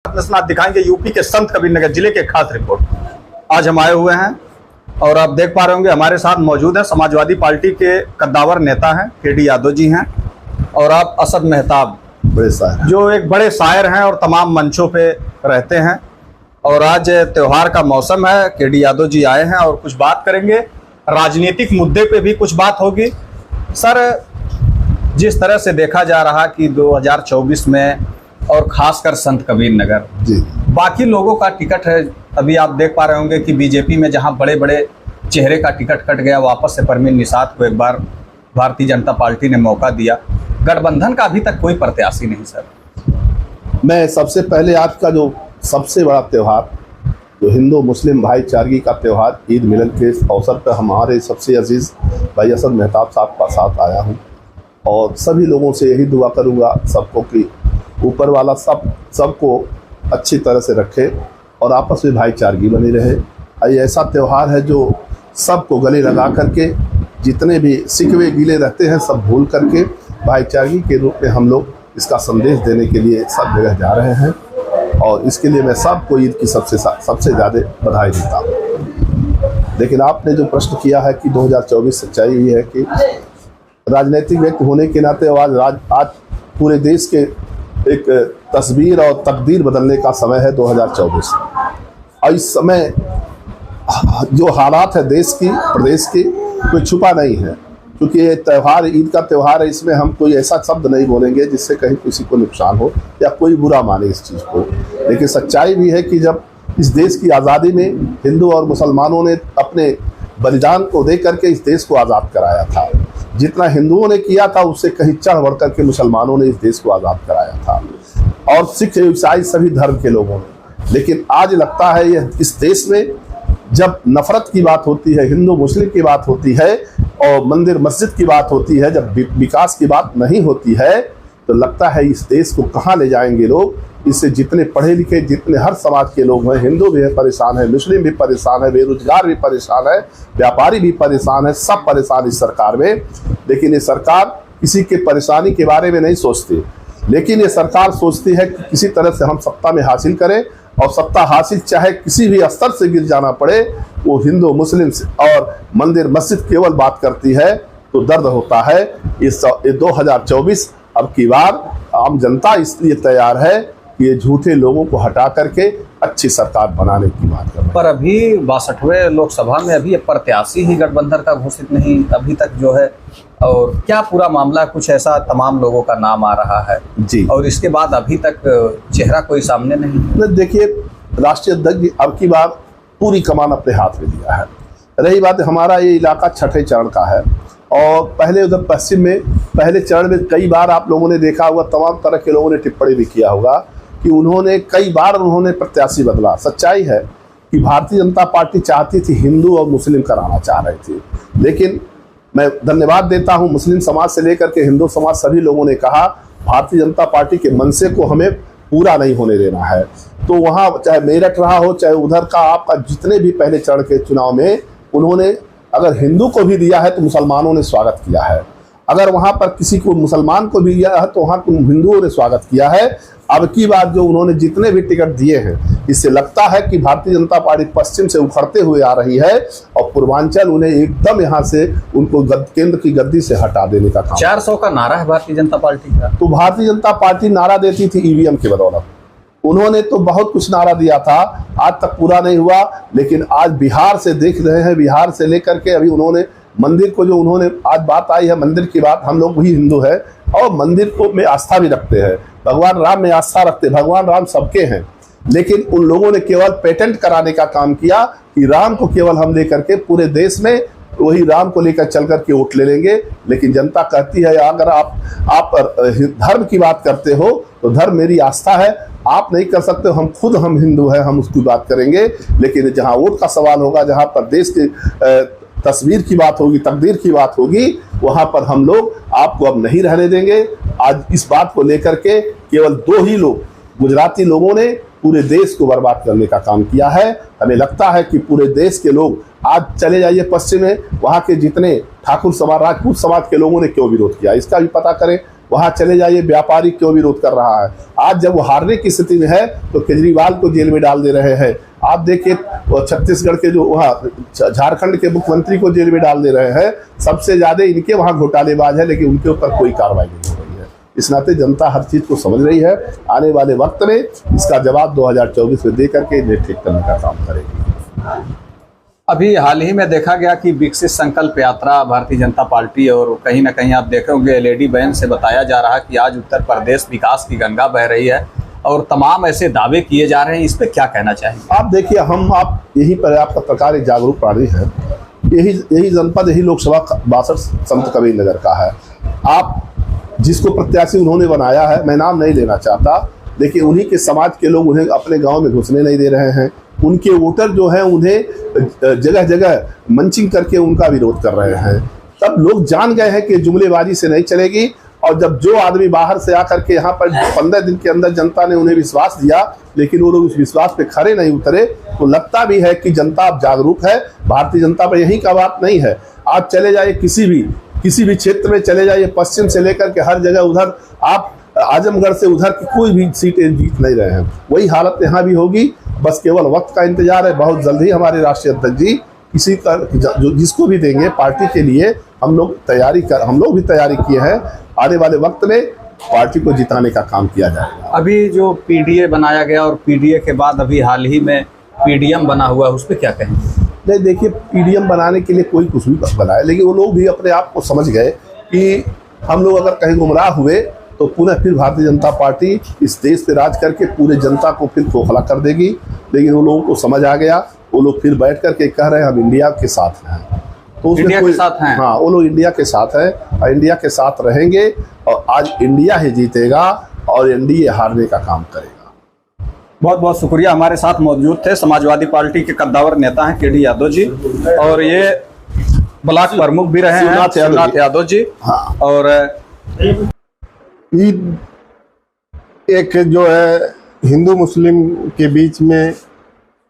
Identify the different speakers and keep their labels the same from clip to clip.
Speaker 1: आप दिखाएंगे यूपी के संत कबीरनगर जिले के खास रिपोर्ट। आज हम आए हुए हैं और आप देख पा रहे होंगे हमारे साथ मौजूद है समाजवादी पार्टी के कद्दावर नेता हैं केडी यादव जी हैं और आप असद मेहताब
Speaker 2: बड़े शायर
Speaker 1: जो एक बड़े शायर हैं और तमाम मंचों पे रहते हैं। और आज त्योहार का मौसम है, केडी यादव जी आए हैं और कुछ बात करेंगे, राजनीतिक मुद्दे पे भी कुछ बात होगी। सर, जिस तरह से देखा जा रहा कि 2024 में और खासकर संत कबीरनगर
Speaker 2: जी,
Speaker 1: बाकी लोगों का टिकट है, अभी आप देख पा रहे होंगे कि बीजेपी में जहां बड़े बड़े चेहरे का टिकट कट गया, वापस से परमीन निषाद को एक बार भारतीय जनता पार्टी ने मौका दिया। गठबंधन का अभी तक कोई प्रत्याशी नहीं। सर,
Speaker 2: मैं सबसे पहले आज का जो सबसे बड़ा त्यौहार, जो हिंदू मुस्लिम भाईचारगी का त्यौहार ईद मिलन के अवसर पर हमारे सबसे अजीज़ भाई असद मेहताब साहब का साथ आया हूँ और सभी लोगों से यही दुआ करूँगा सबको कि ऊपर वाला सबको अच्छी तरह से रखे और आपस में भाईचारगी बनी रहे। ये ऐसा त्यौहार है जो सबको गले लगा करके, जितने भी सिकवे गिले रहते हैं सब भूल करके भाईचारगी के रूप में हम लोग इसका संदेश देने के लिए सब जगह जा रहे हैं और इसके लिए मैं सबको ईद की सबसे ज़्यादा बधाई देता हूँ। लेकिन आपने जो प्रश्न किया है कि 2024 सच्चाई ये है कि राजनीतिक व्यक्ति होने के नाते आज पूरे देश के एक तस्वीर और तकदीर बदलने का समय है 2024। और इस समय जो हालात है देश की, प्रदेश की, कोई छुपा नहीं है, क्योंकि ये त्यौहार ईद का त्यौहार है। इसमें हम कोई ऐसा शब्द नहीं बोलेंगे जिससे कहीं किसी को नुकसान हो या कोई बुरा माने इस चीज़ को। लेकिन सच्चाई भी है कि जब इस देश की आज़ादी में हिंदू और मुसलमानों ने अपने बलिदान को दे करके इस देश को आज़ाद कराया था, जितना हिंदुओं ने किया था उससे कहीं चढ़ बढ़ करके मुसलमानों ने इस देश को आज़ाद कराया था और सिख ईसाई सभी धर्म के लोगों ने। लेकिन आज लगता है ये इस देश में जब नफरत की बात होती है, हिंदू मुस्लिम की बात होती है और मंदिर मस्जिद की बात होती है, जब विकास की बात नहीं होती है तो लगता है इस देश को कहाँ ले जाएंगे लोग। इससे जितने पढ़े लिखे, जितने हर समाज के लोग हैं, हिंदू भी परेशान है, मुस्लिम भी परेशान है, बेरोजगार भी परेशान है, व्यापारी भी परेशान है, सब परेशान इस सरकार में। लेकिन ये सरकार किसी के परेशानी के बारे में नहीं सोचती, लेकिन ये सरकार सोचती है कि किसी तरह से हम सत्ता में हासिल करें और सत्ता हासिल चाहे किसी भी स्तर से गिर जाना पड़े। वो हिंदू मुस्लिम और मंदिर मस्जिद केवल बात करती है तो दर्द होता है। इस 2024 अब की बार आम जनता इसलिए तैयार है कि ये झूठे लोगों को हटा करके अच्छी सरकार बनाने की बात कर रहे हैं।
Speaker 1: पर अभी 62वें लोकसभा में अभी प्रत्याशी ही गठबंधन का घोषित नहीं अभी तक जो है, और क्या पूरा मामला कुछ ऐसा, तमाम लोगों का नाम आ रहा है
Speaker 2: जी,
Speaker 1: और इसके बाद अभी तक चेहरा कोई सामने नहीं।
Speaker 2: देखिए, राष्ट्रीय अध्यक्ष अब की बार पूरी कमान अपने हाथ में लिया है। रही बात, हमारा ये इलाका छठे चरण का है और पहले उधर पश्चिम में पहले चरण में कई बार आप लोगों ने देखा होगा, तमाम तरह के लोगों ने टिप्पणी भी किया होगा कि उन्होंने कई बार प्रत्याशी बदला। सच्चाई है कि भारतीय जनता पार्टी चाहती थी हिंदू और मुस्लिम कराना चाह रही थी, लेकिन मैं धन्यवाद देता हूं मुस्लिम समाज से लेकर के हिंदू समाज सभी लोगों ने कहा भारतीय जनता पार्टी के मनसे को हमें पूरा नहीं होने देना है। तो वहाँ चाहे मेरठ रहा हो, चाहे उधर का आपका जितने भी पहले चरण के चुनाव में उन्होंने अगर हिंदू को भी दिया है तो मुसलमानों ने स्वागत किया है, अगर वहाँ पर किसी को मुसलमान को भी दिया है तो वहाँ हिंदुओं ने स्वागत किया है। अब की बात जो उन्होंने जितने भी टिकट दिए हैं, इससे लगता है कि भारतीय जनता पार्टी पश्चिम से उखड़ते हुए आ रही है और पूर्वांचल उन्हें एकदम यहाँ से उनको केंद्र की गद्दी से हटा देने का काम।
Speaker 1: 400 का नारा है भारतीय जनता पार्टी का।
Speaker 2: तो भारतीय जनता पार्टी नारा देती थी ईवीएम की बदौलत, उन्होंने तो बहुत कुछ नारा दिया था, आज तक पूरा नहीं हुआ। लेकिन आज बिहार से देख रहे हैं, बिहार से लेकर के अभी उन्होंने मंदिर को जो उन्होंने आज बात आई है मंदिर की बात, हम लोग भी हिंदू है और मंदिर को में आस्था भी रखते हैं, भगवान राम में आस्था रखते हैं, भगवान राम सबके हैं। लेकिन उन लोगों ने केवल पेटेंट कराने का काम किया कि राम को केवल हम लेकर के पूरे देश में वही राम को लेकर चल कर के वोट ले लेंगे। लेकिन जनता कहती है अगर आप धर्म की बात करते हो तो धर्म मेरी आस्था है, आप नहीं कर सकते, हम हिंदू हैं, हम उसकी बात करेंगे। लेकिन जहाँ वोट का सवाल होगा, जहाँ पर देश की तस्वीर की बात होगी, तकदीर की बात होगी, वहाँ पर हम लोग आपको अब नहीं रहने देंगे। आज इस बात को लेकर के केवल 2 ही लोग, गुजराती लोगों ने पूरे देश को बर्बाद करने का काम किया है। हमें लगता है कि पूरे देश के लोग आज चले जाइए पश्चिम में, वहाँ के जितने ठाकुर समाज, राजपूत समाज के लोगों ने क्यों विरोध किया, इसका भी पता करें। वहाँ चले जाइए, व्यापारी क्यों विरोध कर रहा है। आज जब वो हारने की स्थिति में है तो केजरीवाल को जेल में डाल दे रहे हैं। आप देखिए छत्तीसगढ़ के जो वहाँ झारखंड के मुख्यमंत्री को जेल में डाल दे रहे हैं। सबसे ज्यादा इनके वहाँ घोटालेबाज है, लेकिन उनके ऊपर कोई कार्रवाई नहीं हो रही है। इस नाते जनता हर चीज को समझ रही है। आने वाले वक्त में इसका जवाब 2024 में दे करके इन्हें ठीक करने का काम करेगी।
Speaker 1: अभी हाल ही में देखा गया कि विकसित संकल्प यात्रा भारतीय जनता पार्टी, और कहीं ना कहीं आप देखे होंगे एलईडी बैन से बताया जा रहा है कि आज उत्तर प्रदेश विकास की गंगा बह रही है और तमाम ऐसे दावे किए जा रहे हैं। इस पे क्या कहना चाहेंगे
Speaker 2: आप? देखिए आप यही पर आपका प्रकार एक जागरूक प्राणी है। यही जनपद, यही लोकसभा 62 संत कबीर नगर का है। आप जिसको प्रत्याशी उन्होंने बनाया है, मैं नाम नहीं लेना चाहता, लेकिन उन्हीं के समाज के लोग उन्हें अपने गांव में घुसने नहीं दे रहे हैं। उनके वोटर जो हैं उन्हें जगह जगह मंचिंग करके उनका विरोध कर रहे हैं। तब लोग जान गए हैं कि जुमलेबाजी से नहीं चलेगी। और जब जो आदमी बाहर से आकर के यहाँ पर 15 दिन के अंदर जनता ने उन्हें विश्वास दिया, लेकिन वो लोग उस विश्वास पे खरे नहीं उतरे, तो लगता भी है कि जनता अब जागरूक है। भारतीय जनता पर यही का बात नहीं है। आप चले जाइए किसी भी क्षेत्र में चले जाइए, पश्चिम से लेकर के हर जगह, उधर आप आजमगढ़ से उधर की कोई भी सीटें जीत नहीं रहे हैं। वही हालत यहाँ भी होगी, बस केवल वक्त का इंतजार है। बहुत जल्द ही हमारे राष्ट्रीय अध्यक्ष जी किसी का जिसको भी देंगे पार्टी के लिए, हम लोग भी तैयारी किए हैं। आने वाले वक्त में पार्टी को जिताने का काम किया जाएगा।
Speaker 1: अभी जो पीडीए बनाया गया और पीडीए के बाद अभी हाल ही में पीडीएम बना हुआ है, उस पर क्या कहेंगे?
Speaker 2: नहीं, देखिए पीडीएम बनाने के लिए कोई कुछ भी बनाए, लेकिन वो लोग भी अपने आप को समझ गए कि हम लोग अगर कहीं गुमराह हुए तो पुनः फिर भारतीय जनता पार्टी इस देश पे राज करके पूरे जनता को फिर खोखला कर देगी। लेकिन वो लोगों को समझ आ गया, वो लोग फिर बैठ करके कह रहे हैं हम इंडिया के साथ हैं। तो
Speaker 1: इंडिया के साथ हैं।
Speaker 2: हाँ, वो लोग इंडिया के साथ हैं और इंडिया के साथ रहेंगे। और आज इंडिया ही जीतेगा और एनडीए हारने का काम करेगा।
Speaker 1: बहुत बहुत शुक्रिया। हमारे साथ मौजूद थे समाजवादी पार्टी के कद्दावर नेता हैं केडी यादव जी, और ये ब्लॉक प्रमुख भी रहे हैं शिवनाथ यादव जी।
Speaker 2: हाँ।
Speaker 1: और
Speaker 3: ईद एक जो है हिंदू मुस्लिम के बीच में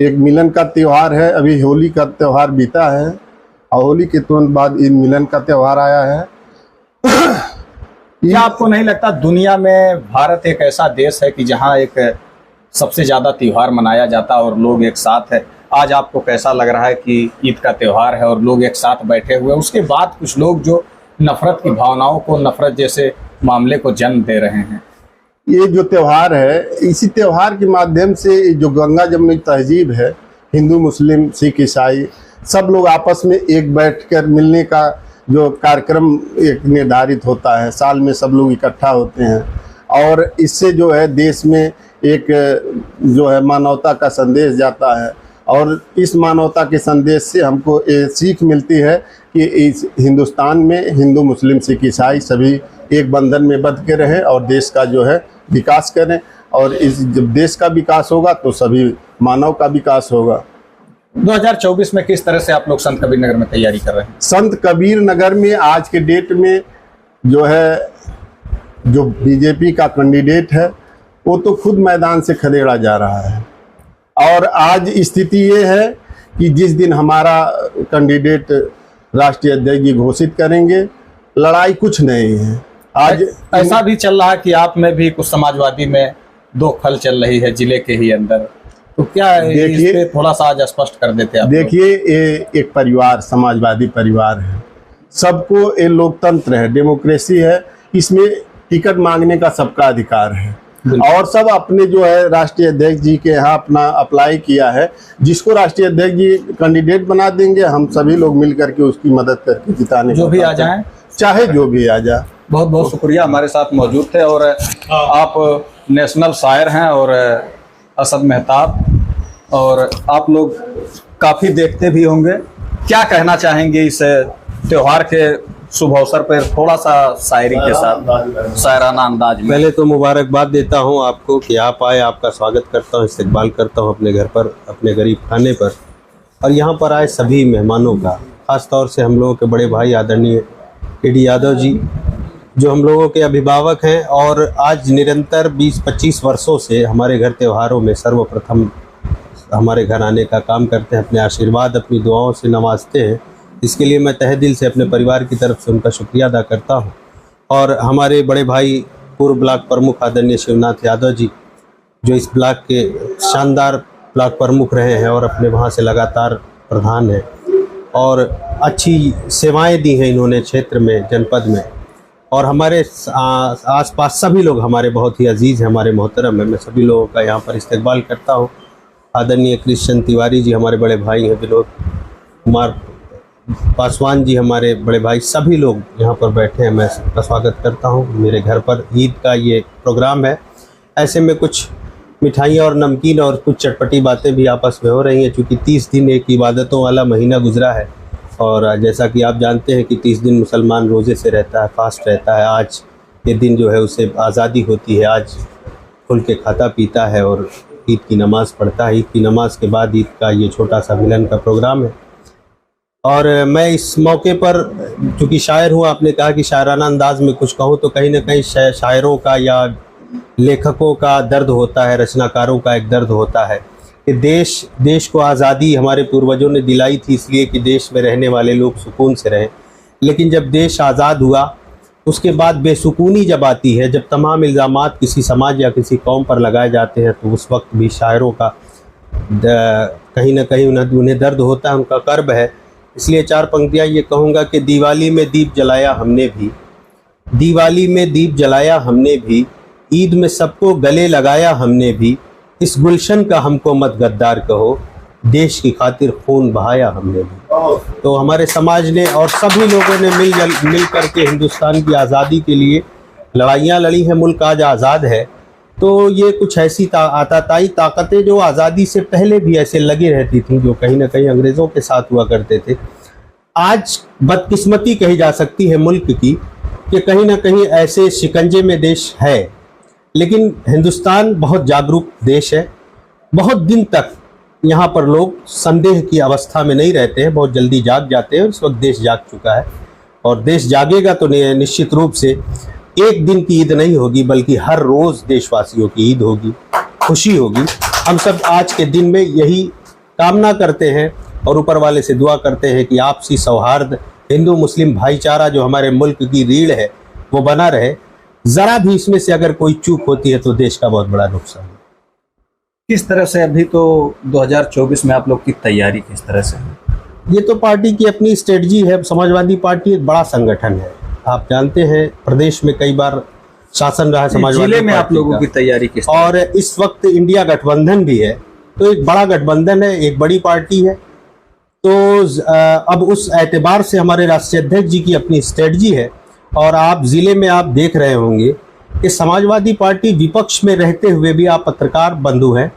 Speaker 3: एक मिलन का त्यौहार है। अभी होली का त्यौहार बीता है और होली के तुरंत बाद ईद मिलन का त्यौहार आया है।
Speaker 1: क्या आपको नहीं लगता दुनिया में भारत एक ऐसा देश है कि जहां एक सबसे ज्यादा त्यौहार मनाया जाता है और लोग एक साथ है? आज आपको कैसा लग रहा है कि ईद का त्यौहार है और लोग एक साथ बैठे हुए, उसके बाद कुछ लोग जो नफरत की भावनाओं को, नफरत जैसे मामले को जन्म दे रहे हैं?
Speaker 3: ये जो त्यौहार है, इसी त्यौहार के माध्यम से जो गंगा जमुनी तहजीब है, हिंदू मुस्लिम सिख ईसाई सब लोग आपस में एक बैठकर मिलने का जो कार्यक्रम एक निर्धारित होता है, साल में सब लोग इकट्ठा होते हैं। और इससे जो है देश में एक जो है मानवता का संदेश जाता है। और इस मानवता के संदेश से हमको ये सीख मिलती है कि इस हिंदुस्तान में हिंदू मुस्लिम सिख ईसाई सभी एक बंधन में बंध के रहें और देश का जो है विकास करें। और इस जब देश का विकास होगा तो सभी मानव का विकास होगा।
Speaker 1: 2024 में किस तरह से आप लोग संत कबीर नगर में तैयारी कर रहे हैं?
Speaker 3: संत कबीर नगर में आज के डेट में जो है जो बीजेपी का कैंडिडेट है वो तो खुद मैदान से खदेड़ा जा रहा है। और आज स्थिति ये है कि जिस दिन हमारा कैंडिडेट राष्ट्रीय अध्यक्ष जी घोषित करेंगे, लड़ाई कुछ नहीं है। आज
Speaker 1: ऐसा भी चल रहा है कि आप में भी कुछ समाजवादी में दो खल चल रही है जिले के ही अंदर, तो क्या इस पे थोड़ा सा आज स्पष्ट कर देते हैं?
Speaker 3: देखिए, ये एक परिवार, समाजवादी परिवार है, सबको ये लोकतंत्र है, डेमोक्रेसी है, इसमें टिकट मांगने का सबका अधिकार है। और सब अपने जो है राष्ट्रीय अध्यक्ष जी के यहाँ अपना अप्लाई किया है। जिसको राष्ट्रीय अध्यक्ष जी कैंडिडेट बना देंगे, हम सभी लोग मिल करके उसकी मदद करके जिताने,
Speaker 1: जो भी आ जाए,
Speaker 3: चाहे जो भी आ जाए।
Speaker 1: बहुत बहुत शुक्रिया, हमारे साथ मौजूद थे। और आप नेशनल शायर हैं और असद मेहताब, और आप लोग काफ़ी देखते भी होंगे। क्या कहना चाहेंगे इस त्यौहार के शुभ अवसर पर, थोड़ा सा शायरी के साथ, शायराना अंदाज में?
Speaker 4: पहले तो मुबारकबाद देता हूं आपको कि आप आए, आपका स्वागत करता हूं, इस्तकबाल करता हूं अपने घर पर, अपने गरीब खाने पर। और यहां पर आए सभी मेहमानों का, ख़ास तौर से हम लोगों के बड़े भाई आदरणीय केडी यादव जी, जो हम लोगों के अभिभावक हैं और आज निरंतर 20-25 वर्षों से हमारे घर त्योहारों में सर्वप्रथम हमारे घर आने का काम करते हैं, अपने आशीर्वाद, अपनी दुआओं से नवाजते हैं। इसके लिए मैं तहे दिल से अपने परिवार की तरफ से उनका शुक्रिया अदा करता हूं। और हमारे बड़े भाई पूर्व ब्लॉक प्रमुख आदरणीय शिवनाथ यादव जी, जो इस ब्लॉक के शानदार ब्लॉक प्रमुख रहे हैं और अपने वहाँ से लगातार प्रधान हैं और अच्छी सेवाएं दी हैं इन्होंने क्षेत्र में, जनपद में। और हमारे आसपास सभी लोग हमारे बहुत ही अजीज़ हैं, हमारे मोहतरम हैं। मैं सभी लोगों का यहाँ पर इस्तकबाल करता हूँ। आदरणीय कृष्ण तिवारी जी हमारे बड़े भाई हैं, विनोद कुमार पासवान जी हमारे बड़े भाई, सभी लोग यहाँ पर बैठे हैं। मैं सबका स्वागत करता हूँ। मेरे घर पर ईद का ये प्रोग्राम है। ऐसे में कुछ मिठाइयाँ और नमकीन और कुछ चटपटी बातें भी आपस में हो रही हैं, चूँकि 30 दिन एक इबादतों वाला महीना गुजरा है। और जैसा कि आप जानते हैं कि 30 दिन मुसलमान रोज़े से रहता है, फास्ट रहता है। आज ये दिन जो है उसे आज़ादी होती है, आज खुल के खाता पीता है और ईद की नमाज़ पढ़ता है। ईद की नमाज़ के बाद ईद का ये छोटा सा मिलन का प्रोग्राम है। और मैं इस मौके पर, चूँकि शायर हूँ, आपने कहा कि शायराना अंदाज में कुछ कहूँ, तो कहीं ना कहीं शायरों का या लेखकों का दर्द होता है, रचनाकारों का एक दर्द होता है कि देश को आज़ादी हमारे पूर्वजों ने दिलाई थी इसलिए कि देश में रहने वाले लोग सुकून से रहें। लेकिन जब देश आज़ाद हुआ उसके बाद बेसुकूनी जब आती है, जब तमाम इल्ज़ामात किसी समाज या किसी कौम पर लगाए जाते हैं, तो उस वक्त भी शायरों का कहीं ना कहीं उन्हें दर्द होता है, उनका कर्ब है। इसलिए 4 पंक्तियाँ ये कहूँगा कि दिवाली में दीप जलाया हमने भी, दिवाली में दीप जलाया हमने भी, ईद में सबको गले लगाया हमने भी, इस गुलशन का हमको मत गद्दार कहो, देश की खातिर खून बहाया हमने भी। तो हमारे समाज ने और सभी लोगों ने मिल करके हिंदुस्तान की आज़ादी के लिए लड़ाइयाँ लड़ी हैं। मुल्क आज आज़ाद है। तो ये कुछ ऐसी आताताई ताकतें जो आज़ादी से पहले भी ऐसे लगी रहती थी, जो कहीं ना कहीं अंग्रेज़ों के साथ हुआ करते थे, आज बदकिस्मती कही जा सकती है मुल्क की कि कहीं ना कहीं ऐसे शिकंजे में देश है। लेकिन हिंदुस्तान बहुत जागरूक देश है। बहुत दिन तक यहाँ पर लोग संदेह की अवस्था में नहीं रहते हैं, बहुत जल्दी जाग जाते हैं। इस वक्त देश जाग चुका है और देश जागेगा तो निश्चित रूप से एक दिन की ईद नहीं होगी, बल्कि हर रोज़ देशवासियों की ईद होगी, खुशी होगी। हम सब आज के दिन में यही कामना करते हैं और ऊपर वाले से दुआ करते हैं कि आपसी सौहार्द, हिंदू मुस्लिम भाईचारा जो हमारे मुल्क की रीढ़ है वो बना रहे। ज़रा भी इसमें से अगर कोई चूक होती है तो देश का बहुत बड़ा नुकसान है।
Speaker 1: किस तरह से अभी तो 2024 में आप लोग की तैयारी किस तरह से है?
Speaker 4: ये तो पार्टी की अपनी स्ट्रेटजी है। समाजवादी पार्टी एक बड़ा संगठन है, आप जानते हैं। प्रदेश में कई बार शासन रहा है समाजवादी
Speaker 1: जिले में आप लोगों की तैयारी किस तरह?
Speaker 4: और इस वक्त इंडिया गठबंधन भी है, तो एक बड़ा गठबंधन है, एक बड़ी पार्टी है। तो अब उस एतबार से हमारे राष्ट्रीय अध्यक्ष जी की अपनी स्ट्रेटजी है। और आप ज़िले में आप देख रहे होंगे कि समाजवादी पार्टी विपक्ष में रहते हुए भी, आप पत्रकार बंधु हैं,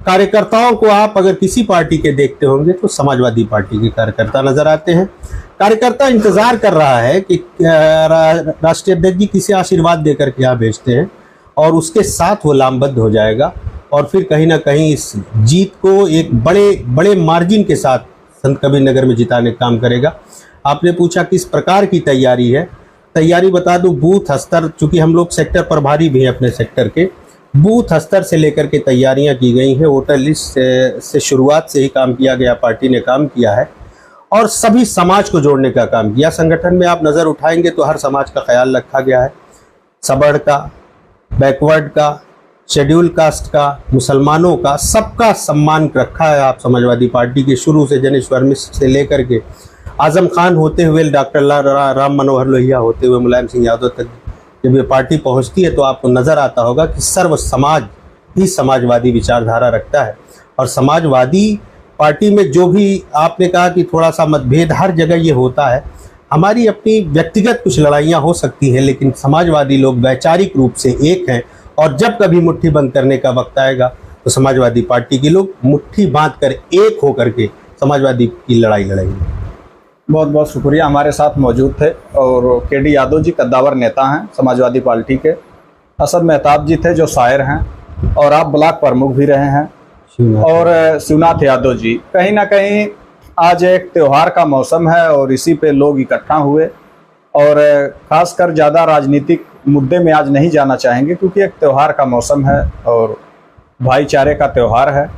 Speaker 4: कार्यकर्ताओं को आप अगर किसी पार्टी के देखते होंगे तो समाजवादी पार्टी के कार्यकर्ता नज़र आते हैं। कार्यकर्ता इंतज़ार कर रहा है कि राष्ट्रीय अध्यक्ष जी किसी आशीर्वाद देकर के यहाँ भेजते हैं और उसके साथ वो लामबद्ध हो जाएगा और फिर कहीं ना कहीं इस जीत को एक बड़े मार्जिन के साथ संत कबीर नगर में जिताने का काम करेगा। आपने पूछा किस प्रकार की तैयारी है। तैयारी बता दूं, बूथ स्तर, चूँकि हम लोग सेक्टर प्रभारी भी हैं अपने सेक्टर के, बूथ स्तर से लेकर के तैयारियां की गई हैं। वोटर लिस्ट से शुरुआत से ही काम किया गया, पार्टी ने काम किया है और सभी समाज को जोड़ने का काम किया। संगठन में आप नज़र उठाएंगे तो हर समाज का ख्याल रखा गया है, सबड़ का, बैकवर्ड का, शेड्यूल कास्ट का, मुसलमानों का, सबका सम्मान रखा है। आप समाजवादी पार्टी के शुरू से जनेश्वर मिश्र से लेकर के आजम खान होते हुए डॉक्टर राम मनोहर लोहिया होते हुए मुलायम सिंह यादव तक जब ये पार्टी पहुंचती है तो आपको नज़र आता होगा कि सर्व समाज ही समाजवादी विचारधारा रखता है। और समाजवादी पार्टी में जो भी आपने कहा कि थोड़ा सा मतभेद हर जगह ये होता है, हमारी अपनी व्यक्तिगत कुछ लड़ाइयाँ हो सकती हैं, लेकिन समाजवादी लोग वैचारिक रूप से एक हैं। और जब कभी मुट्ठी बंद करने का वक्त आएगा तो समाजवादी पार्टी के लोग मुट्ठी बांध कर एक होकर के समाजवादी की लड़ाई लड़ेंगे।
Speaker 1: बहुत बहुत शुक्रिया, हमारे साथ मौजूद थे। और केडी यादव जी कद्दावर नेता हैं समाजवादी पार्टी के। असद मेहताब जी थे जो शायर हैं और आप ब्लॉक प्रमुख भी रहे हैं। और शिवनाथ यादव जी, कहीं ना कहीं आज एक त्यौहार का मौसम है और इसी पे लोग इकट्ठा हुए और ख़ासकर ज़्यादा राजनीतिक मुद्दे में आज नहीं जाना चाहेंगे क्योंकि एक त्यौहार का मौसम है और भाईचारे का त्यौहार है।